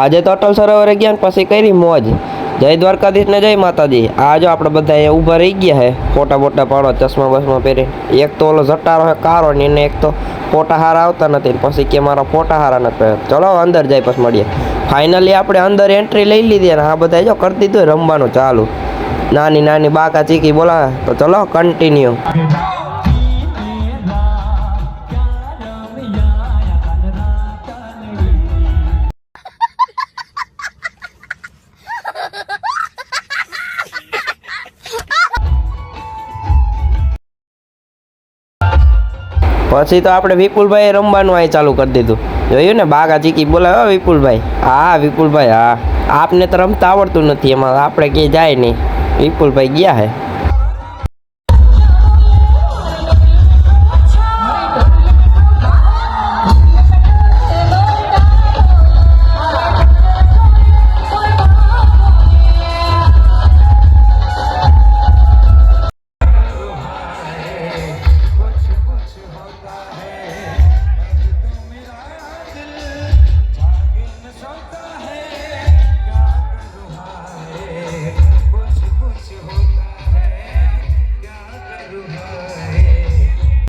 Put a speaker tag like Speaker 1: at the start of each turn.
Speaker 1: આજે તો અટલ સરોવરે ગયા ને પછી કરી મોજ। જય દ્વારકાધીશ ને જય માતાજી। આ જો આપણે બધા અહીંયા ઊભા રહી ગયા હે, ફોટા બોટા પાડો, ચશ્મા બસમાં પહેરી। એક તો ઓલો જટારો હે કારો ને એને એક તો ફોટા હારા આવતા નથી, પછી કે મારા ફોટા હારા નથી। ચલો અંદર જાય પછી મળીએ। ફાઇનલી આપણે અંદર એન્ટ્રી લઈ લીધી અને આ બધા જો કરી દીધું રમવાનું ચાલુ। નાની નાની બાકા ચીકી બોલા તો ચલો કન્ટિન્યુ। પછી તો આપણે વિપુલભાઈ રમવાનું અહીં ચાલુ કરી દીધું। જોયું ને બાકા ચીકી બોલાવે વિપુલભાઈ। હા વિપુલભાઈ, હા આપને તો રમતા આવડતું નથી, એમાં આપણે ક્યાંય જાય નહીં। વિપુલભાઈ ગયા હે।